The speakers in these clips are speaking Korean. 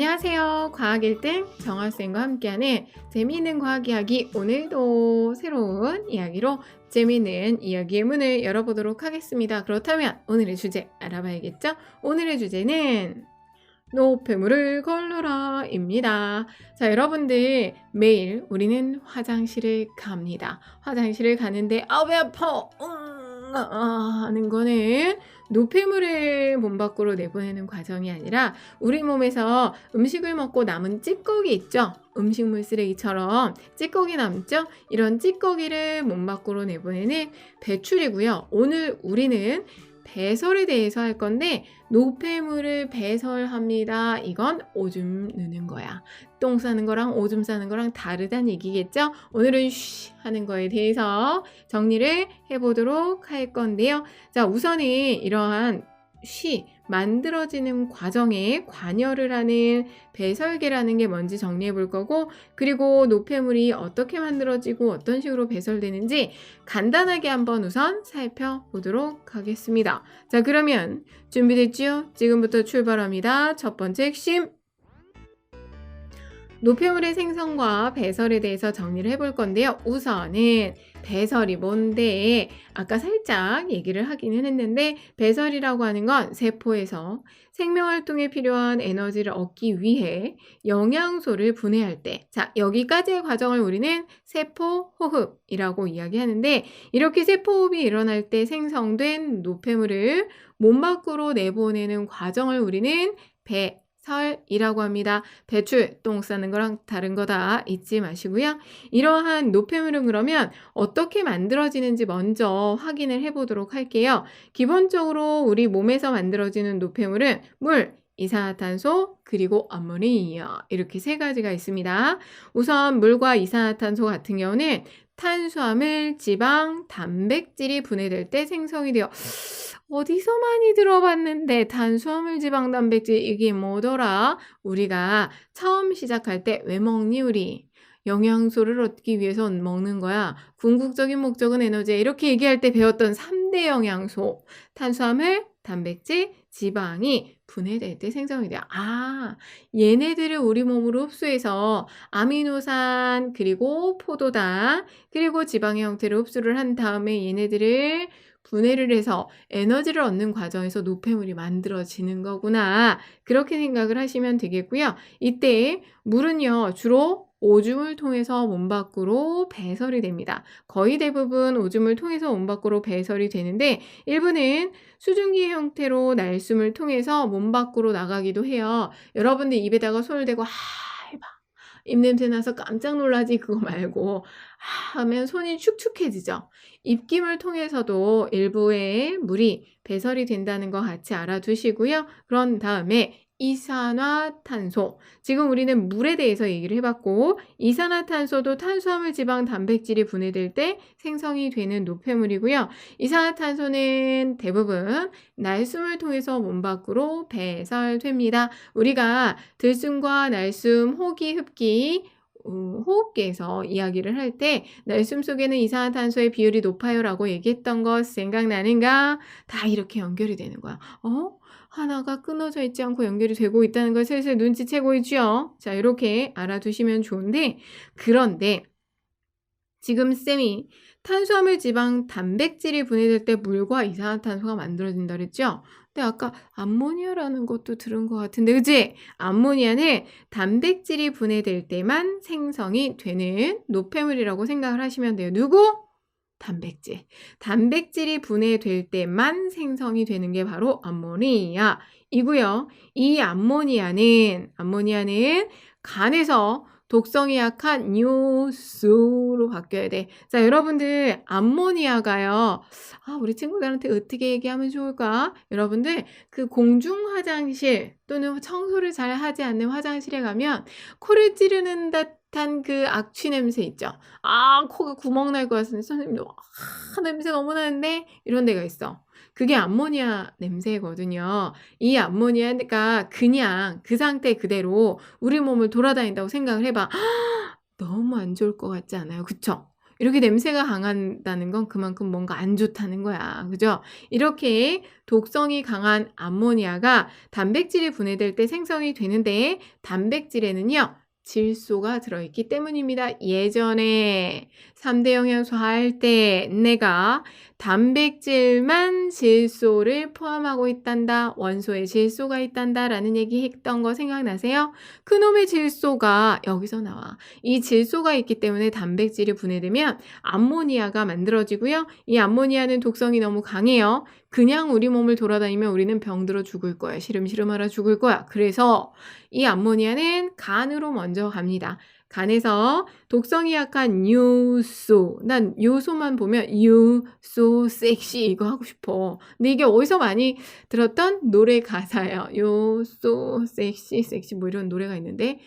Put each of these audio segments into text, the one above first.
안녕하세요. 과학 1등 정학생과 함께하는 재미있는 과학 이야기, 오늘도 새로운 이야기로 재미있는 이야기의 문을 열어보도록 하겠습니다. 그렇다면 오늘의 주제 알아봐야겠죠? 오늘의 주제는 노폐물을 걸러라 입니다. 자, 여러분들 매일 우리는 화장실을 갑니다. 화장실을 가는데 배 아파 하는 거는 노폐물을 몸 밖으로 내보내는 과정이 아니라 우리 몸에서 음식을 먹고 남은 찌꺼기 있죠? 음식물 쓰레기처럼 찌꺼기 남죠? 이런 찌꺼기를 몸 밖으로 내보내는 배출이고요. 오늘 우리는 배설에 대해서 할 건데 노폐물을 배설합니다. 이건 오줌 누는 거야. 똥 싸는 거랑 오줌 싸는 거랑 다르다는 얘기겠죠? 오늘은 쉬 하는 거에 대해서 정리를 해보도록 할 건데요. 자, 우선은 이러한 쉬 만들어지는 과정에 관여를 하는 배설계라는 게 뭔지 정리해 볼 거고, 그리고 노폐물이 어떻게 만들어지고 어떤 식으로 배설되는지 간단하게 한번 우선 살펴보도록 하겠습니다. 자, 그러면 준비됐죠? 지금부터 출발합니다. 첫 번째 핵심, 노폐물의 생성과 배설에 대해서 정리를 해볼 건데요. 우선은 배설이 뭔데, 아까 살짝 얘기를 하기는 했는데, 배설이라고 하는 건 세포에서 생명활동에 필요한 에너지를 얻기 위해 영양소를 분해할 때, 자, 여기까지의 과정을 우리는 세포호흡이라고 이야기하는데, 이렇게 세포호흡이 일어날 때 생성된 노폐물을 몸 밖으로 내보내는 과정을 우리는 배설이라고 합니다. 배출, 똥 싸는 거랑 다른 거다 잊지 마시고요. 이러한 노폐물은 그러면 어떻게 만들어지는지 먼저 확인을 해보도록 할게요. 기본적으로 우리 몸에서 만들어지는 노폐물은 물, 이산화탄소, 그리고 암모니아, 이렇게 세 가지가 있습니다. 우선 물과 이산화탄소 같은 경우는 탄수화물, 지방, 단백질이 분해될 때 생성이 되어, 어디서 많이 들어봤는데 탄수화물, 지방, 단백질 이게 뭐더라? 우리가 처음 시작할 때 왜 먹니 우리? 영양소를 얻기 위해서 먹는 거야. 궁극적인 목적은 에너지야. 이렇게 얘기할 때 배웠던 3대 영양소, 탄수화물, 단백질, 지방이 분해될 때 생성이 돼요. 얘네들을 우리 몸으로 흡수해서 아미노산, 그리고 포도당, 그리고 지방의 형태로 흡수를 한 다음에 얘네들을 분해를 해서 에너지를 얻는 과정에서 노폐물이 만들어지는 거구나. 그렇게 생각을 하시면 되겠고요. 이때 물은요, 주로 오줌을 통해서 몸 밖으로 배설이 됩니다. 거의 대부분 오줌을 통해서 몸 밖으로 배설이 되는데, 일부는 수증기 형태로 날숨을 통해서 몸 밖으로 나가기도 해요. 여러분들 입에다가 손을 대고 입냄새 나서 깜짝 놀라지 그거 말고 하면 손이 축축해지죠. 입김을 통해서도 일부의 물이 배설이 된다는 거 같이 알아두시고요. 그런 다음에 이산화탄소, 지금 우리는 물에 대해서 얘기를 해봤고, 이산화탄소도 탄수화물, 지방, 단백질이 분해될 때 생성이 되는 노폐물이고요. 이산화탄소는 대부분 날숨을 통해서 몸 밖으로 배설됩니다. 우리가 들숨과 날숨, 호기, 흡기, 호흡기에서 이야기를 할 때 날숨 속에는 이산화탄소의 비율이 높아요 라고 얘기했던 거 생각나는가? 다 이렇게 연결이 되는 거야. 하나가 끊어져 있지 않고 연결이 되고 있다는 걸 슬슬 눈치채고 있죠. 자, 이렇게 알아두시면 좋은데, 그런데 지금 쌤이 탄수화물, 지방, 단백질이 분해될 때 물과 이산화탄소가 만들어진다 그랬죠? 근데 아까 암모니아라는 것도 들은 것 같은데, 그치? 암모니아는 단백질이 분해될 때만 생성이 되는 노폐물이라고 생각을 하시면 돼요. 누구? 단백질. 단백질이 분해될 때만 생성이 되는 게 바로 암모니아이고요. 이 암모니아는 간에서 독성이 약한 뉴스로 바뀌어야 돼. 자, 여러분들 암모니아가요. 우리 친구들한테 어떻게 얘기하면 좋을까? 여러분들 그 공중 화장실 또는 청소를 잘 하지 않는 화장실에 가면 코를 찌르는 듯한 그 악취 냄새 있죠. 코가 구멍 날 것 같은데 선생님도 냄새 너무 나는데 이런 데가 있어. 그게 암모니아 냄새거든요. 이 암모니아가 그냥 그 상태 그대로 우리 몸을 돌아다닌다고 생각을 해봐. 너무 안 좋을 것 같지 않아요? 그쵸? 이렇게 냄새가 강한다는 건 그만큼 뭔가 안 좋다는 거야. 그죠? 이렇게 독성이 강한 암모니아가 단백질이 분해될 때 생성이 되는데 단백질에는요. 질소가 들어있기 때문입니다. 예전에 3대 영양소 할 때 내가 단백질만 질소를 포함하고 있단다. 원소에 질소가 있단다. 라는 얘기 했던 거 생각나세요? 그놈의 질소가 여기서 나와. 이 질소가 있기 때문에 단백질이 분해되면 암모니아가 만들어지고요. 이 암모니아는 독성이 너무 강해요. 그냥 우리 몸을 돌아다니면 우리는 병들어 죽을 거야. 시름시름 알아 죽을 거야. 그래서 이 암모니아는 간으로 먼저 갑니다. 간에서 독성이 약한 요소, 난 요소만 보면 요소 섹시 이거 하고 싶어. 근데 이게 어디서 많이 들었던 노래 가사예요. 요소 섹시 섹시 뭐 이런 노래가 있는데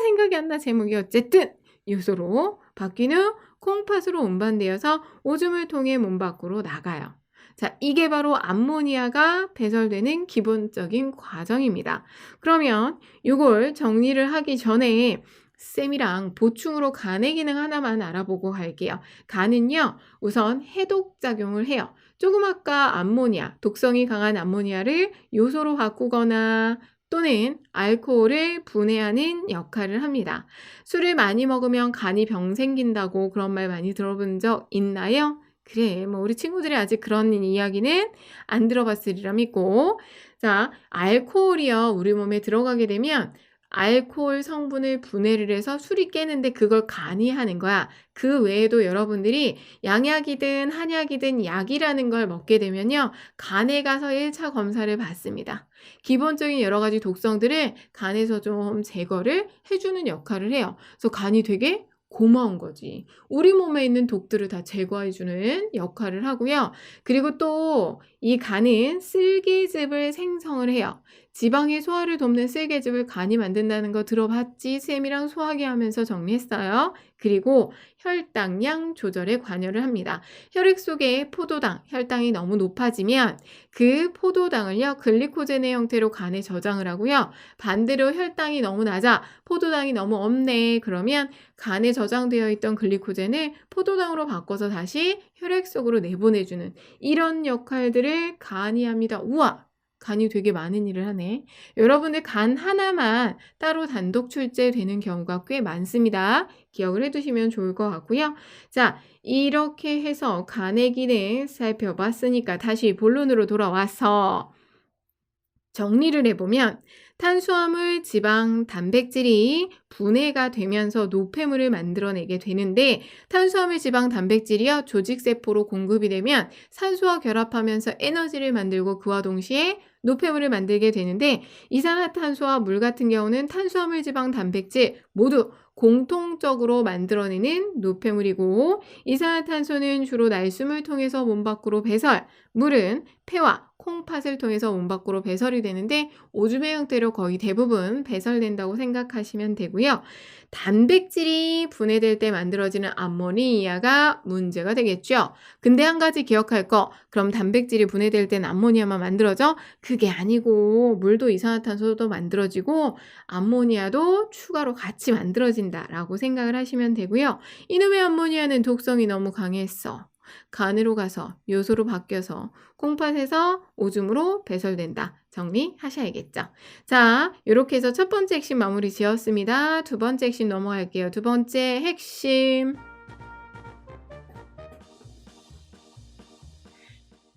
생각이 안 나 제목이 어쨌든 요소로 바뀐 후 콩팥으로 운반되어서 오줌을 통해 몸 밖으로 나가요. 자, 이게 바로 암모니아가 배설되는 기본적인 과정입니다. 그러면 이걸 정리를 하기 전에 쌤이랑 보충으로 간의 기능 하나만 알아보고 갈게요. 간은요, 우선 해독작용을 해요. 조금 아까 암모니아, 독성이 강한 암모니아를 요소로 바꾸거나 또는 알코올을 분해하는 역할을 합니다. 술을 많이 먹으면 간이 병 생긴다고 그런 말 많이 들어본 적 있나요? 그래, 뭐 우리 친구들이 아직 그런 이야기는 안 들어봤으리라 믿고, 자, 알코올이요, 우리 몸에 들어가게 되면 알코올 성분을 분해를 해서 술이 깨는데 그걸 간이 하는 거야. 그 외에도 여러분들이 양약이든 한약이든 약이라는 걸 먹게 되면요, 간에 가서 1차 검사를 받습니다. 기본적인 여러 가지 독성들을 간에서 좀 제거를 해주는 역할을 해요. 그래서 간이 되게 고마운 거지. 우리 몸에 있는 독들을 다 제거해주는 역할을 하고요. 그리고 또 이 간은 쓸개즙을 생성을 해요. 지방의 소화를 돕는 쓸개즙을 간이 만든다는 거 들어봤지? 쌤이랑 소화기 하면서 정리했어요. 그리고 혈당량 조절에 관여를 합니다. 혈액 속에 포도당, 혈당이 너무 높아지면 그 포도당을요, 글리코젠의 형태로 간에 저장을 하고요. 반대로 혈당이 너무 낮아, 포도당이 너무 없네. 그러면 간에 저장되어 있던 글리코젠을 포도당으로 바꿔서 다시 혈액 속으로 내보내주는 이런 역할들을 간이 합니다. 우와! 간이 되게 많은 일을 하네. 여러분들 간 하나만 따로 단독 출제되는 경우가 꽤 많습니다. 기억을 해두시면 좋을 것 같고요. 자, 이렇게 해서 간의 기능 살펴봤으니까 다시 본론으로 돌아와서 정리를 해보면 탄수화물, 지방, 단백질이 분해가 되면서 노폐물을 만들어내게 되는데 탄수화물, 지방, 단백질이요 조직세포로 공급이 되면 산소와 결합하면서 에너지를 만들고 그와 동시에 노폐물을 만들게 되는데 이산화탄소와 물 같은 경우는 탄수화물, 지방, 단백질 모두 공통적으로 만들어내는 노폐물이고 이산화탄소는 주로 날숨을 통해서 몸 밖으로 배설, 물은 폐와 콩팥을 통해서 몸 밖으로 배설이 되는데 오줌의 형태로 거의 대부분 배설된다고 생각하시면 되고요. 단백질이 분해될 때 만들어지는 암모니아가 문제가 되겠죠. 근데 한 가지 기억할 거, 그럼 단백질이 분해될 때는 암모니아만 만들어져? 그게 아니고 물도 이산화탄소도 만들어지고 암모니아도 추가로 같이 만들어진다라고 생각을 하시면 되고요. 이놈의 암모니아는 독성이 너무 강했어. 간으로 가서 요소로 바뀌어서 콩팥에서 오줌으로 배설된다. 정리하셔야겠죠. 자, 이렇게 해서 첫 번째 핵심 마무리 지었습니다. 두 번째 핵심 넘어갈게요. 두 번째 핵심.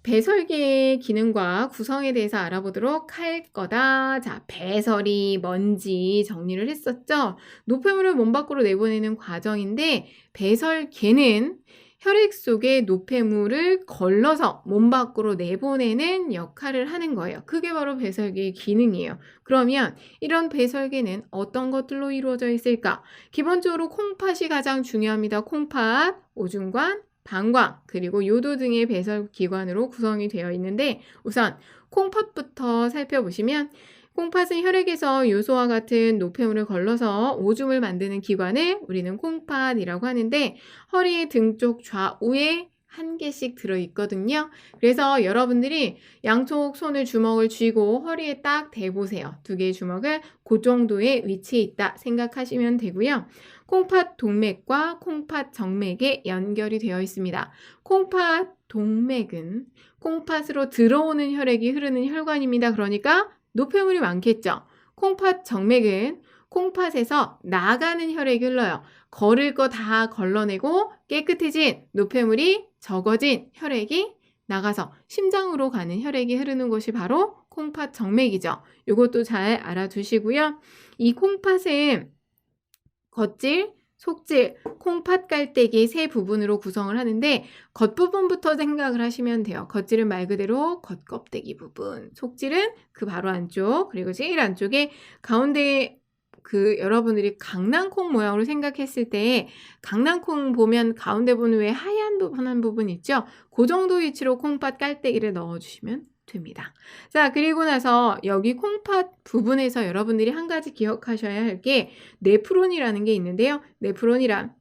배설기의 기능과 구성에 대해서 알아보도록 할 거다. 자, 배설이 뭔지 정리를 했었죠. 노폐물을 몸 밖으로 내보내는 과정인데 배설계는 혈액 속에 노폐물을 걸러서 몸 밖으로 내보내는 역할을 하는 거예요. 그게 바로 배설기의 기능이에요. 그러면 이런 배설기는 어떤 것들로 이루어져 있을까? 기본적으로 콩팥이 가장 중요합니다. 콩팥, 오줌관, 방광, 그리고 요도 등의 배설기관으로 구성이 되어 있는데 우선 콩팥부터 살펴보시면 콩팥은 혈액에서 요소와 같은 노폐물을 걸러서 오줌을 만드는 기관을 우리는 콩팥이라고 하는데 허리의 등 쪽 좌우에 한 개씩 들어있거든요. 그래서 여러분들이 양쪽 손을 주먹을 쥐고 허리에 딱 대보세요. 두 개의 주먹을 그 정도의 위치에 있다 생각하시면 되고요. 콩팥 동맥과 콩팥 정맥에 연결이 되어 있습니다. 콩팥 동맥은 콩팥으로 들어오는 혈액이 흐르는 혈관입니다. 그러니까 노폐물이 많겠죠. 콩팥 정맥은 콩팥에서 나가는 혈액이 흘러요. 거릴 거 다 걸러내고 깨끗해진 노폐물이 적어진 혈액이 나가서 심장으로 가는 혈액이 흐르는 곳이 바로 콩팥 정맥이죠. 이것도 잘 알아두시고요. 이 콩팥은 겉질, 속질, 콩팥 깔때기 세 부분으로 구성을 하는데 겉부분부터 생각을 하시면 돼요. 겉질은 말 그대로 겉껍데기 부분, 속질은 그 바로 안쪽, 그리고 제일 안쪽에 가운데 여러분들이 강낭콩 모양으로 생각했을 때 강낭콩 보면 가운데 보는 왜 하얀 부분 있죠? 그 정도 위치로 콩팥 깔때기를 넣어주시면 됩니다. 자, 그리고 나서 여기 콩팥 부분에서 여러분들이 한 가지 기억하셔야 할 게 네프론이라는 게 있는데요. 네프론이란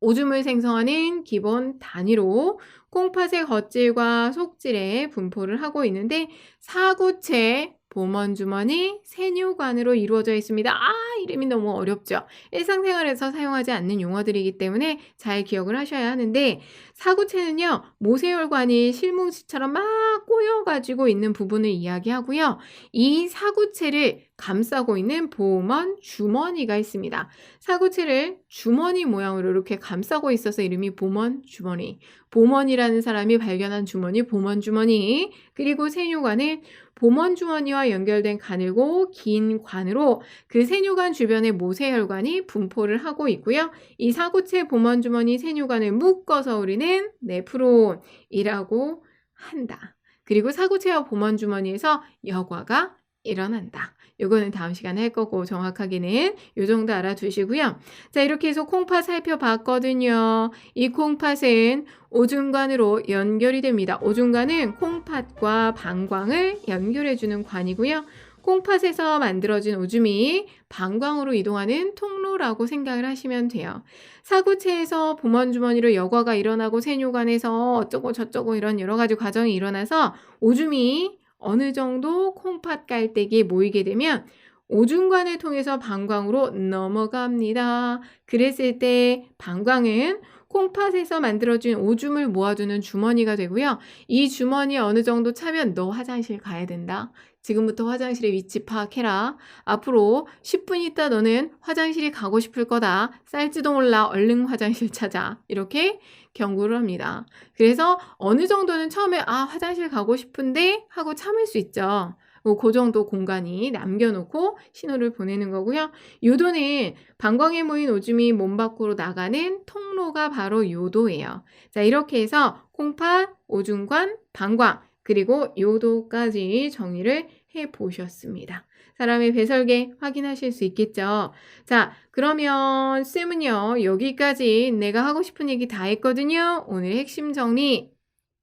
오줌을 생성하는 기본 단위로 콩팥의 겉질과 속질에 분포를 하고 있는데 사구체, 보먼주머니, 세뇨관으로 이루어져 있습니다. 이름이 너무 어렵죠. 일상생활에서 사용하지 않는 용어들이기 때문에 잘 기억을 하셔야 하는데 사구체는요. 모세혈관이 실뭉치처럼 막 꼬여가지고 있는 부분을 이야기하고요. 이 사구체를 감싸고 있는 보먼 주머니가 있습니다. 사구체를 주머니 모양으로 이렇게 감싸고 있어서 이름이 보먼 주머니. 보먼이라는 사람이 발견한 주머니, 보먼 주머니. 그리고 세뇨관은 보먼 주머니와 연결된 가늘고 긴 관으로 그 세뇨관 주변에 모세혈관이 분포를 하고 있고요. 이 사구체 보먼 주머니 세뇨관을 묶어서 우리는 네프론이라고 한다. 그리고 사구체와 보먼 주머니에서 여과가 일어난다. 요거는 다음 시간에 할 거고 정확하게는 요 정도 알아두시고요. 자, 이렇게 해서 콩팥 살펴봤거든요. 이 콩팥은 오줌관으로 연결이 됩니다. 오줌관은 콩팥과 방광을 연결해주는 관이고요. 콩팥에서 만들어진 오줌이 방광으로 이동하는 통로라고 생각을 하시면 돼요. 사구체에서 보먼주머니로 여과가 일어나고 세뇨관에서 어쩌고 저쩌고 이런 여러 가지 과정이 일어나서 오줌이 어느 정도 콩팥 깔때기에 모이게 되면 오줌관을 통해서 방광으로 넘어갑니다. 그랬을 때 방광은 콩팥에서 만들어진 오줌을 모아두는 주머니가 되고요. 이 주머니에 어느 정도 차면 너 화장실 가야 된다. 지금부터 화장실의 위치 파악해라. 앞으로 10분 있다 너는 화장실이 가고 싶을 거다. 쌀지도 몰라. 얼른 화장실 찾아. 이렇게 경고를 합니다. 그래서 어느 정도는 처음에 화장실 가고 싶은데 하고 참을 수 있죠. 그 정도 공간이 남겨놓고 신호를 보내는 거고요. 요도는 방광에 모인 오줌이 몸 밖으로 나가는 통로가 바로 요도예요. 자, 이렇게 해서 콩팥, 오줌관, 방광, 그리고 요도까지 정의를 해보셨습니다. 사람의 배설계 확인하실 수 있겠죠. 자, 그러면 쌤은요, 여기까지 내가 하고 싶은 얘기 다 했거든요. 오늘 핵심 정리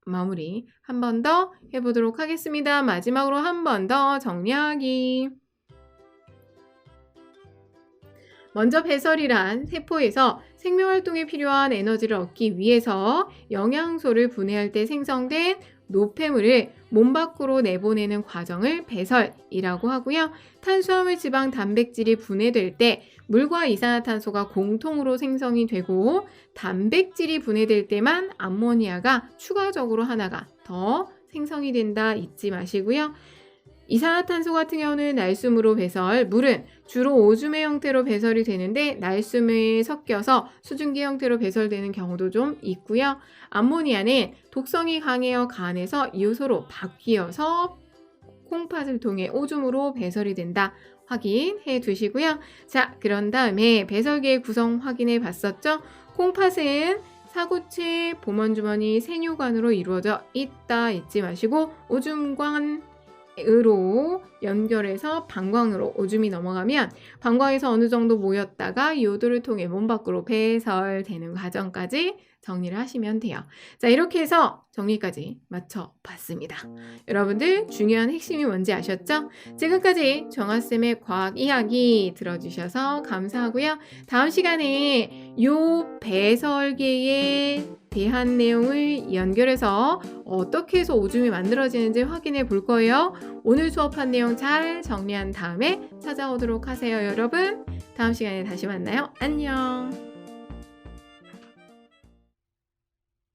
마무리 한 번 더 해보도록 하겠습니다. 마지막으로 한 번 더 정리하기. 먼저 배설이란 세포에서 생명활동에 필요한 에너지를 얻기 위해서 영양소를 분해할 때 생성된 노폐물을 몸 밖으로 내보내는 과정을 배설이라고 하고요. 탄수화물, 지방, 단백질이 분해될 때 물과 이산화탄소가 공통으로 생성이 되고 단백질이 분해될 때만 암모니아가 추가적으로 하나가 더 생성이 된다 잊지 마시고요. 이산화탄소 같은 경우는 날숨으로 배설, 물은 주로 오줌의 형태로 배설이 되는데 날숨에 섞여서 수증기 형태로 배설되는 경우도 좀 있고요. 암모니아는 독성이 강해요 간에서 요소로 바뀌어서 콩팥을 통해 오줌으로 배설이 된다. 확인해 두시고요. 자, 그런 다음에 배설계의 구성 확인해 봤었죠? 콩팥은 사구체, 보먼주머니, 세뇨관으로 이루어져 있다 잊지 마시고 오줌관으로 연결해서 방광으로 오줌이 넘어가면 방광에서 어느 정도 모였다가 요도를 통해 몸 밖으로 배설되는 과정까지 정리를 하시면 돼요. 자, 이렇게 해서 정리까지 마쳐봤습니다. 여러분들 중요한 핵심이 뭔지 아셨죠? 지금까지 정아쌤의 과학 이야기 들어주셔서 감사하고요. 다음 시간에 요 배설계의 대한 내용을 연결해서 어떻게 해서 오줌이 만들어지는지 확인해 볼 거예요. 오늘 수업한 내용 잘 정리한 다음에 찾아오도록 하세요, 여러분. 다음 시간에 다시 만나요. 안녕.